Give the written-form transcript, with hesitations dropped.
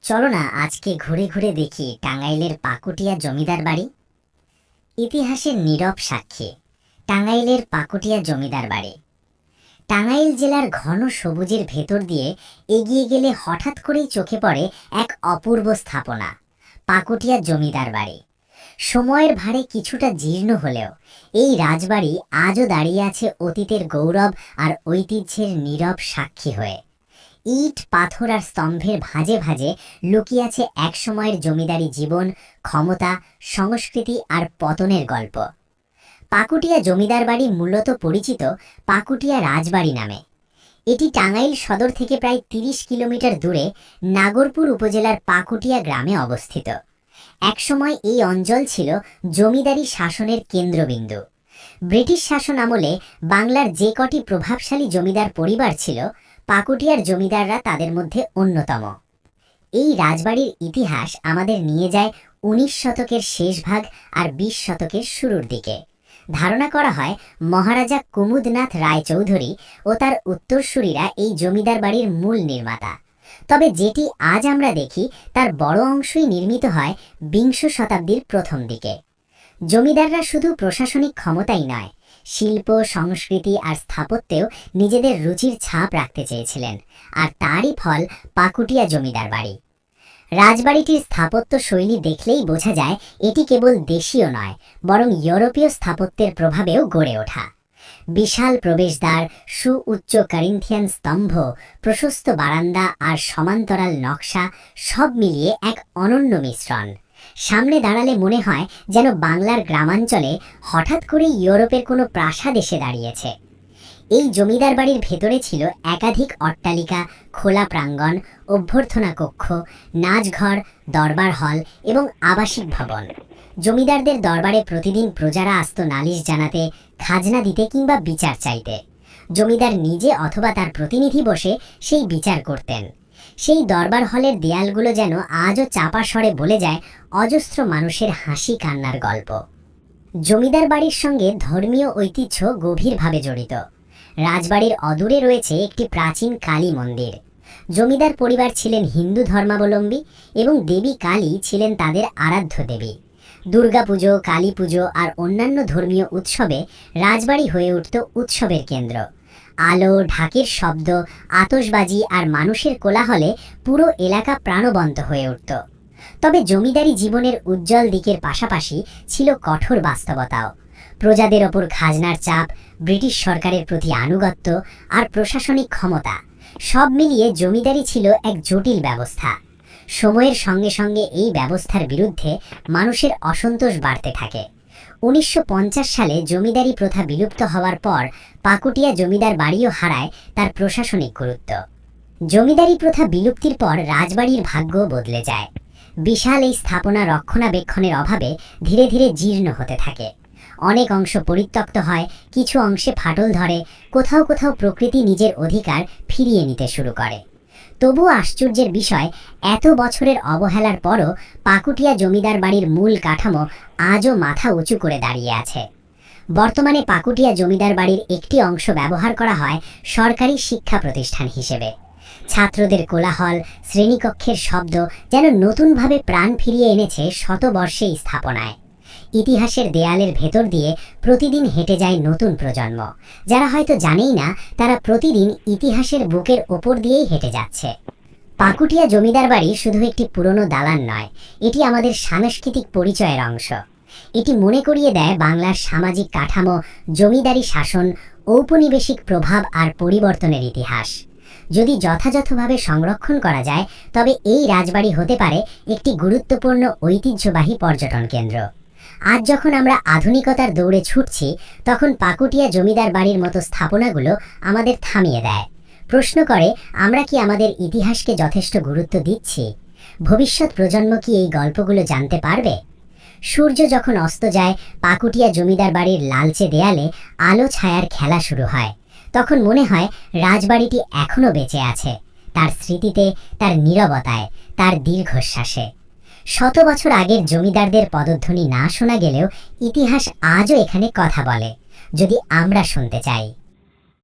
চলো না আজকে ঘুরে ঘুরে দেখি টাঙ্গাইলের পাকুটিয়া জমিদার বাড়ি। ইতিহাসের নীরব সাক্ষী টাঙ্গাইলের পাকুটিয়া জমিদার বাড়ি। টাঙ্গাইল জেলার ঘন সবুজের ভেতর দিয়ে এগিয়ে গেলে হঠাৎ করেই চোখে পড়ে এক অপূর্ব স্থাপনা, পাকুটিয়া জমিদার বাড়ি। সময়ের ভারে কিছুটা জীর্ণ হলেও এই রাজবাড়ি আজও দাঁড়িয়ে আছে অতীতের গৌরব আর ঐতিহ্যের নীরব সাক্ষী হয়ে। ইট পাথর আর স্তম্ভের ভাঁজে ভাঁজে লুকিয়ে আছে একসময়ের জমিদারি জীবন, ক্ষমতা, সংস্কৃতি আর পতনের গল্প। পাকুটিয়া জমিদার বাড়ি মূলত পরিচিত পাকুটিয়া রাজবাড়ি নামে। এটি টাঙ্গাইল সদর থেকে প্রায় ৩০ কিলোমিটার দূরে নাগরপুর উপজেলার পাকুটিয়া গ্রামে অবস্থিত। একসময় এই অঞ্চল ছিল জমিদারি শাসনের কেন্দ্রবিন্দু। ব্রিটিশ শাসন আমলে বাংলার যে কটি প্রভাবশালী জমিদার পরিবার ছিল, পাকুটিয়ার জমিদাররা তাদের মধ্যে অন্যতম। এই রাজবাড়ির ইতিহাস আমাদের নিয়ে যায় ১৯ শতকের শেষ ভাগ আর ২০ শতকের শুরুর দিকে। ধারণা করা হয় মহারাজা কুমুদনাথ রায়চৌধুরী ও তার উত্তরসূরিরা এই জমিদার বাড়ির মূল নির্মাতা। তবে যেটি আজ আমরা দেখি তার বড় অংশই নির্মিত হয় ২০ শতাব্দীর প্রথম দিকে। জমিদাররা শুধু প্রশাসনিক ক্ষমতাই নয়, শিল্প, সংস্কৃতি আর স্থাপত্যেও নিজেদের রুচির ছাপ রাখতে চেয়েছিলেন, আর তারই ফল পাকুটিয়া জমিদার বাড়ি। রাজবাড়িটির স্থাপত্য শৈলী দেখলেই বোঝা যায় এটি কেবল দেশীয় নয়, বরং ইউরোপীয় স্থাপত্যের প্রভাবেও গড়ে ওঠা। বিশাল প্রবেশদ্বার, সুউচ্চ করিন্থিয়ান স্তম্ভ, প্রশস্ত বারান্দা আর সমান্তরাল নকশা সব মিলিয়ে এক অনন্য মিশ্রণ। সামনে দাঁড়ালে মনে হয় যেন বাংলার গ্রামাঞ্চলে হঠাৎ করে ইউরোপের কোনো প্রাসাদ এসে দাঁড়িয়েছে। এই জমিদার বাড়ির ভেতরে ছিল একাধিক অট্টালিকা, খোলা প্রাঙ্গণ, অভ্যর্থনা কক্ষ, নাচঘর, দরবার হল এবং আবাসিক ভবন। জমিদারদের দরবারে প্রতিদিন প্রজারা আসত নালিশ জানাতে, খাজনা দিতে কিংবা বিচার চাইতে। জমিদার নিজে অথবা তার প্রতিনিধি বসে সেই বিচার করতেন। সেই দরবার হলের দেয়ালগুলো যেন আজও চাপা স্বরে বলে যায় অজস্র মানুষের হাসি কান্নার গল্প। জমিদার বাড়ির সঙ্গে ধর্মীয় ঐতিহ্য গভীরভাবে জড়িত। রাজবাড়ির অদূরে রয়েছে একটি প্রাচীন কালী মন্দির। জমিদার পরিবার ছিলেন হিন্দু ধর্মাবলম্বী এবং দেবী কালী ছিলেন তাদের আরাধ্য দেবী। দুর্গাপুজো, কালী পুজো আর অন্যান্য ধর্মীয় উৎসবে রাজবাড়ি হয়ে উঠত উৎসবের কেন্দ্র। আলো, ঢাকের শব্দ, আতশবাজি আর মানুষের কোলাহলে পুরো এলাকা প্রাণবন্ত হয়ে উঠত। তবে জমিদারি জীবনের উজ্জ্বল দিকের পাশাপাশি ছিল কঠোর বাস্তবতাও। প্রজাদের ওপর খাজনার চাপ, ব্রিটিশ সরকারের প্রতি আনুগত্য আর প্রশাসনিক ক্ষমতা সব মিলিয়ে জমিদারি ছিল এক জটিল ব্যবস্থা। সময়ের সঙ্গে সঙ্গে এই ব্যবস্থার বিরুদ্ধে মানুষের অসন্তোষ বাড়তে থাকে। ১৯৫০ সালে জমিদারি প্রথা বিলুপ্ত হওয়ার পর পাকুটিয়া জমিদার বাড়িও হারায় তার প্রশাসনিক গুরুত্ব। জমিদারি প্রথা বিলুপ্তির পর রাজবাড়ির ভাগ্য বদলে যায়। বিশাল এই স্থাপনা রক্ষণাবেক্ষণের অভাবে ধীরে ধীরে জীর্ণ হতে থাকে। অনেক অংশ পরিত্যক্ত হয়, কিছু অংশে ফাটল ধরে, কোথাও কোথাও প্রকৃতি নিজের অধিকার ফিরিয়ে নিতে শুরু করে। তবুও আশ্চর্যের বিষয়, এত বছরের অবহেলার পরও পাকুটিয়া জমিদার বাড়ির মূল কাঠামো আজও মাথা উঁচু করে দাঁড়িয়ে আছে। বর্তমানে পাকুটিয়া জমিদার বাড়ির একটি অংশ ব্যবহার করা হয় সরকারি শিক্ষা প্রতিষ্ঠান হিসেবে। ছাত্রদের কোলাহল, শ্রেণীকক্ষের শব্দ যেন নতুনভাবে প্রাণ ফিরিয়ে এনেছে শতবর্ষে এই স্থাপনায়। ইতিহাসের দেয়ালের ভেতর দিয়ে প্রতিদিন হেঁটে যায় নতুন প্রজন্ম, যারা হয়তো জানেই না তারা প্রতিদিন ইতিহাসের বুকের ওপর দিয়েই হেঁটে যাচ্ছে। পাকুটিয়া জমিদার বাড়ি শুধু একটি পুরনো দালান নয়, এটি আমাদের সাংস্কৃতিক পরিচয়ের অংশ। এটি মনে করিয়ে দেয় বাংলার সামাজিক কাঠামো, জমিদারি শাসন, ঔপনিবেশিক প্রভাব আর পরিবর্তনের ইতিহাস। যদি যথাযথভাবে সংরক্ষণ করা যায় তবে এই রাজবাড়ি হতে পারে একটি গুরুত্বপূর্ণ ঐতিহ্যবাহী পর্যটন কেন্দ্র। আজ যখন আমরা আধুনিকতার দৌড়ে ছুটছি, তখন পাকুটিয়া জমিদার বাড়ির মতো স্থাপনাগুলো আমাদের থামিয়ে দেয়। প্রশ্ন করে, আমরা কি আমাদের ইতিহাসকে যথেষ্ট গুরুত্ব দিচ্ছি? ভবিষ্যৎ প্রজন্ম কি এই গল্পগুলো জানতে পারবে? সূর্য যখন অস্ত যায়, পাকুটিয়া জমিদার বাড়ির লালচে দেয়ালে আলো ছায়ার খেলা শুরু হয়। তখন মনে হয় রাজবাড়িটি এখনও বেঁচে আছে, তার স্মৃতিতে, তার নীরবতায়, তার দীর্ঘশ্বাসে। শত বছর আগের জমিদারদের পদধ্বনি না শোনা গেলেও ইতিহাস আজও এখানে কথা বলে, যদি আমরা শুনতে চাই।